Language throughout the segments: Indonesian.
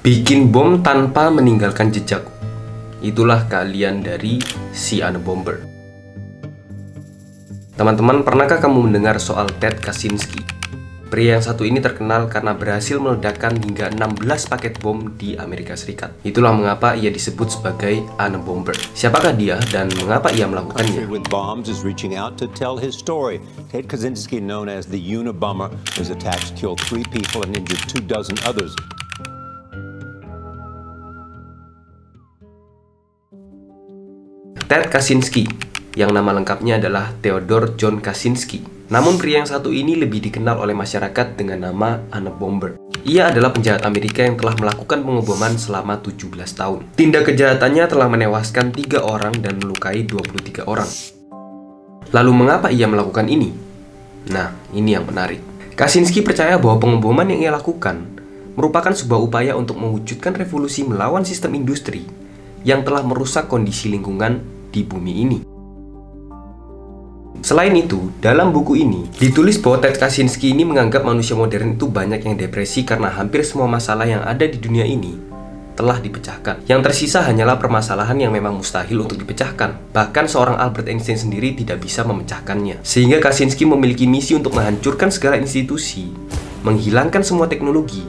Bikin bom tanpa meninggalkan jejak. Itulah keahlian dari si Unabomber. Teman-teman, pernahkah kamu mendengar soal Ted Kaczynski? Pria yang satu ini terkenal karena berhasil meledakkan hingga 16 paket bom di Amerika Serikat. Itulah mengapa ia disebut sebagai Unabomber. Siapakah dia dan mengapa ia melakukannya? Ted Kaczynski, known as the Unabomber, his attacks killed 3 people and injured 24 others. Ted Kaczynski, yang nama lengkapnya adalah Theodore John Kaczynski. Namun pria yang satu ini lebih dikenal oleh masyarakat dengan nama Unabomber. Ia adalah penjahat Amerika yang telah melakukan pengeboman selama 17 tahun. Tindak kejahatannya telah menewaskan 3 orang dan melukai 23 orang. Lalu mengapa ia melakukan ini? Nah, ini yang menarik. Kaczynski percaya bahwa pengeboman yang ia lakukan merupakan sebuah upaya untuk mewujudkan revolusi melawan sistem industri yang telah merusak kondisi lingkungan di bumi ini. Selain itu, dalam buku ini ditulis bahwa Ted Kaczynski ini menganggap manusia modern itu banyak yang depresi karena hampir semua masalah yang ada di dunia ini telah dipecahkan. Yang tersisa hanyalah permasalahan yang memang mustahil untuk dipecahkan. Bahkan seorang Albert Einstein sendiri tidak bisa memecahkannya. Sehingga Kaczynski memiliki misi untuk menghancurkan segala institusi, menghilangkan semua teknologi,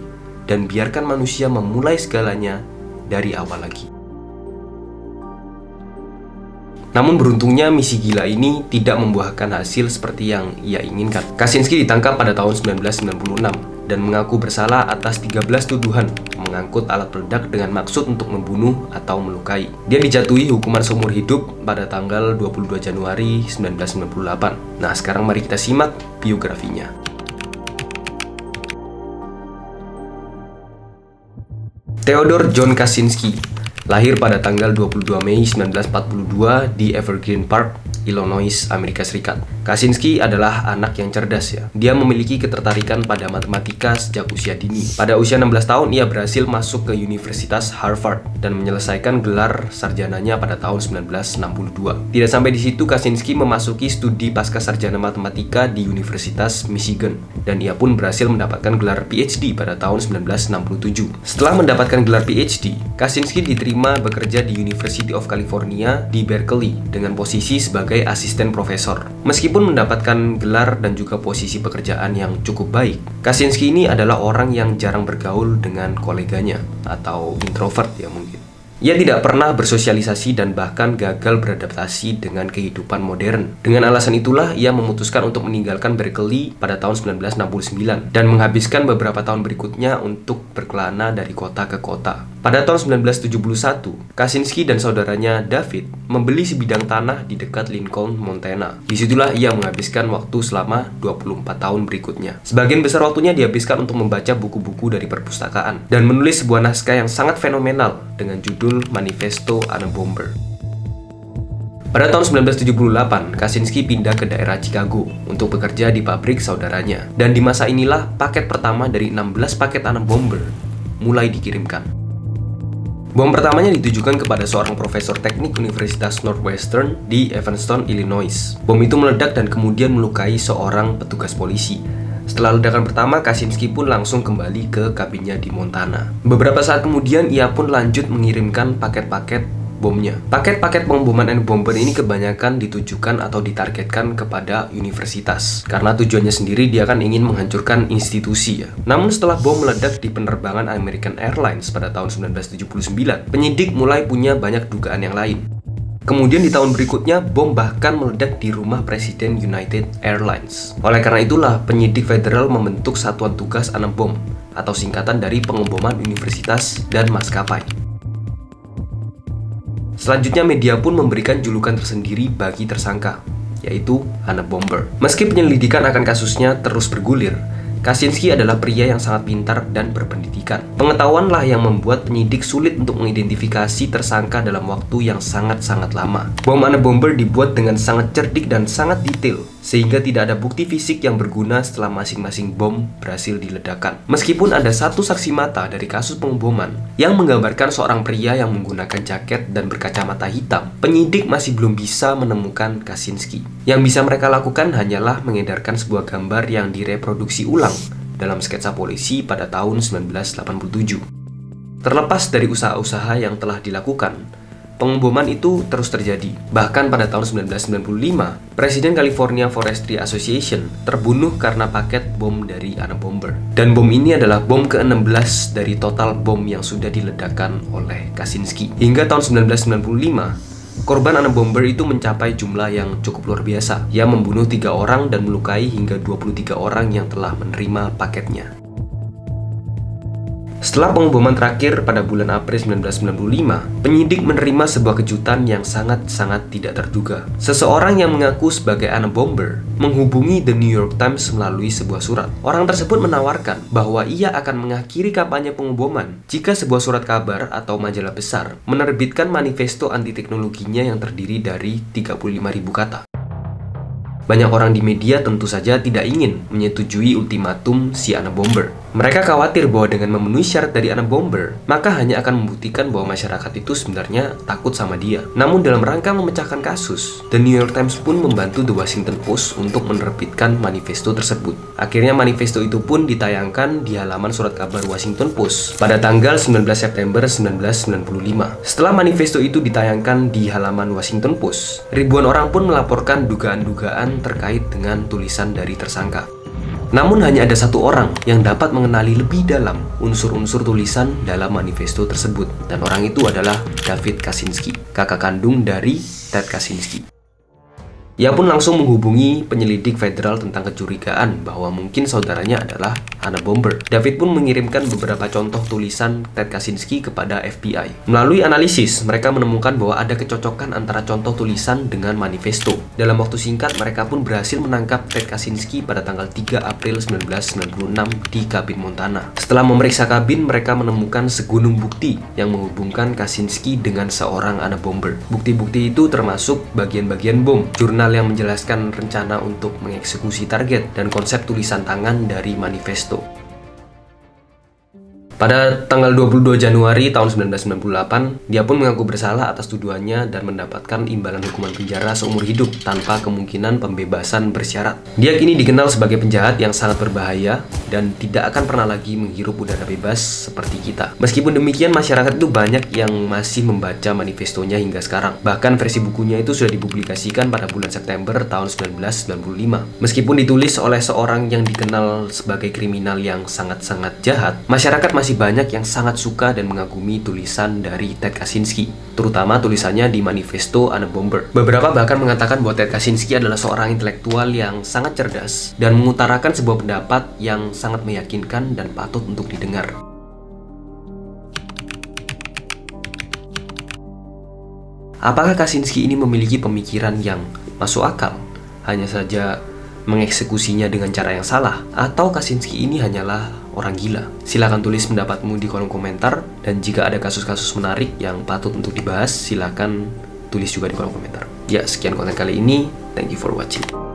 dan biarkan manusia memulai segalanya dari awal lagi. Namun beruntungnya misi gila ini tidak membuahkan hasil seperti yang ia inginkan. Kaczynski ditangkap pada tahun 1996 dan mengaku bersalah atas 13 tuduhan mengangkut alat peledak dengan maksud untuk membunuh atau melukai. Dia dijatuhi hukuman seumur hidup pada tanggal 22 Januari 1998. Nah, sekarang mari kita simak biografinya. Theodore John Kaczynski lahir pada tanggal 22 Mei 1942 di Evergreen Park, Illinois, Amerika Serikat. Kaczynski adalah anak yang cerdas ya. Dia memiliki ketertarikan pada matematika sejak usia dini. Pada usia 16 tahun ia berhasil masuk ke Universitas Harvard dan menyelesaikan gelar sarjananya pada tahun 1962. Tidak sampai di situ, Kaczynski memasuki studi pascasarjana matematika di Universitas Michigan dan ia pun berhasil mendapatkan gelar PhD pada tahun 1967. Setelah mendapatkan gelar PhD, Kaczynski diterima bekerja di University of California di Berkeley dengan posisi sebagai asisten profesor. Meskipun mendapatkan gelar dan juga posisi pekerjaan yang cukup baik, Kaczynski ini adalah orang yang jarang bergaul dengan koleganya atau introvert ya mungkin. Ia tidak pernah bersosialisasi dan bahkan gagal beradaptasi dengan kehidupan modern. Dengan alasan itulah ia memutuskan untuk meninggalkan Berkeley pada tahun 1969 dan menghabiskan beberapa tahun berikutnya untuk berkelana dari kota ke kota. Pada tahun 1971, Kaczynski dan saudaranya David membeli sebidang tanah di dekat Lincoln, Montana. Disitulah ia menghabiskan waktu selama 24 tahun berikutnya. Sebagian besar waktunya dihabiskan untuk membaca buku-buku dari perpustakaan dan menulis sebuah naskah yang sangat fenomenal dengan judul Manifesto Unabomber. Pada tahun 1978, Kaczynski pindah ke daerah Chicago untuk bekerja di pabrik saudaranya. Dan di masa inilah paket pertama dari 16 paket Unabomber mulai dikirimkan. Bom pertamanya ditujukan kepada seorang profesor teknik Universitas Northwestern di Evanston, Illinois. Bom itu meledak dan kemudian melukai seorang petugas polisi. Setelah ledakan pertama, Kaczynski pun langsung kembali ke kabinnya di Montana. Beberapa saat kemudian, ia pun lanjut mengirimkan paket-paket bomnya. Paket-paket pengeboman Unabomber ini kebanyakan ditujukan atau ditargetkan kepada universitas. Karena tujuannya sendiri dia kan ingin menghancurkan institusi ya. Namun setelah bom meledak di penerbangan American Airlines pada tahun 1979, penyidik mulai punya banyak dugaan yang lain. Kemudian di tahun berikutnya, bom bahkan meledak di rumah Presiden United Airlines. Oleh karena itulah, penyidik federal membentuk Satuan Tugas Unabom atau singkatan dari Pengeboman Universitas dan Maskapai. Selanjutnya media pun memberikan julukan tersendiri bagi tersangka, yaitu Unabomber. Meski penyelidikan akan kasusnya terus bergulir, Kaczynski adalah pria yang sangat pintar dan berpendidikan. Pengetahuanlah yang membuat penyidik sulit untuk mengidentifikasi tersangka dalam waktu yang sangat-sangat lama. Bom Unabomber dibuat dengan sangat cerdik dan sangat detail, sehingga tidak ada bukti fisik yang berguna setelah masing-masing bom berhasil diledakkan. Meskipun ada satu saksi mata dari kasus pengeboman yang menggambarkan seorang pria yang menggunakan jaket dan berkacamata hitam, penyidik masih belum bisa menemukan Kaczynski. Yang bisa mereka lakukan hanyalah mengedarkan sebuah gambar yang direproduksi ulang dalam sketsa polisi pada tahun 1987. Terlepas dari usaha-usaha yang telah dilakukan, pengeboman itu terus terjadi. Bahkan pada tahun 1995, Presiden California Forestry Association terbunuh karena paket bom dari atom bomber. Dan bom ini adalah bom ke-16 dari total bom yang sudah diledakkan oleh Kaczynski. Hingga tahun 1995, korban atom bomber itu mencapai jumlah yang cukup luar biasa. Ia membunuh 3 orang dan melukai hingga 23 orang yang telah menerima paketnya. Setelah pengeboman terakhir pada bulan April 1995, penyidik menerima sebuah kejutan yang sangat-sangat tidak terduga. Seseorang yang mengaku sebagai atom bomber menghubungi The New York Times melalui sebuah surat. Orang tersebut menawarkan bahwa ia akan mengakhiri kampanye pengeboman jika sebuah surat kabar atau majalah besar menerbitkan manifesto anti-teknologinya yang terdiri dari 35.000 kata. Banyak orang di media tentu saja tidak ingin menyetujui ultimatum si atom bomber. Mereka khawatir bahwa dengan memenuhi syarat dari atom bomber, maka hanya akan membuktikan bahwa masyarakat itu sebenarnya takut sama dia. Namun dalam rangka memecahkan kasus, The New York Times pun membantu The Washington Post untuk menerbitkan manifesto tersebut. Akhirnya manifesto itu pun ditayangkan di halaman surat kabar Washington Post pada tanggal 19 September 1995. Setelah manifesto itu ditayangkan di halaman Washington Post, ribuan orang pun melaporkan dugaan-dugaan terkait dengan tulisan dari tersangka. Namun hanya ada satu orang yang dapat mengenali lebih dalam unsur-unsur tulisan dalam manifesto tersebut, dan orang itu adalah David Kaczynski, kakak kandung dari Ted Kaczynski. Ia pun langsung menghubungi penyelidik federal tentang kecurigaan bahwa mungkin saudaranya adalah atom bomber. David pun mengirimkan beberapa contoh tulisan Ted Kaczynski kepada FBI. Melalui analisis, mereka menemukan bahwa ada kecocokan antara contoh tulisan dengan manifesto. Dalam waktu singkat, mereka pun berhasil menangkap Ted Kaczynski pada tanggal 3 April 1996 di kabin Montana. Setelah memeriksa kabin, mereka menemukan segunung bukti yang menghubungkan Kaczynski dengan seorang atom bomber. Bukti-bukti itu termasuk bagian-bagian bom, jurnal yang menjelaskan rencana untuk mengeksekusi target, dan konsep tulisan tangan dari manifesto. Pada tanggal 22 Januari tahun 1998, dia pun mengaku bersalah atas tuduhannya dan mendapatkan imbalan hukuman penjara seumur hidup tanpa kemungkinan pembebasan bersyarat. Dia kini dikenal sebagai penjahat yang sangat berbahaya dan tidak akan pernah lagi menghirup udara bebas seperti kita. Meskipun demikian, masyarakat itu banyak yang masih membaca manifestonya hingga sekarang. Bahkan versi bukunya itu sudah dipublikasikan pada bulan September tahun 1995. Meskipun ditulis oleh seorang yang dikenal sebagai kriminal yang sangat-sangat jahat, masyarakat masih banyak yang sangat suka dan mengagumi tulisan dari Ted Kaczynski, terutama tulisannya di manifesto atom bomber. Beberapa bahkan mengatakan bahwa Ted Kaczynski adalah seorang intelektual yang sangat cerdas dan mengutarakan sebuah pendapat yang sangat meyakinkan dan patut untuk didengar. Apakah Kaczynski ini memiliki pemikiran yang masuk akal, hanya saja mengeksekusinya dengan cara yang salah, atau Kaczynski ini hanyalah orang gila? Silahkan tulis pendapatmu di kolom komentar, dan jika ada kasus-kasus menarik yang patut untuk dibahas, silahkan tulis juga di kolom komentar. Ya, sekian konten kali ini. Thank you for watching.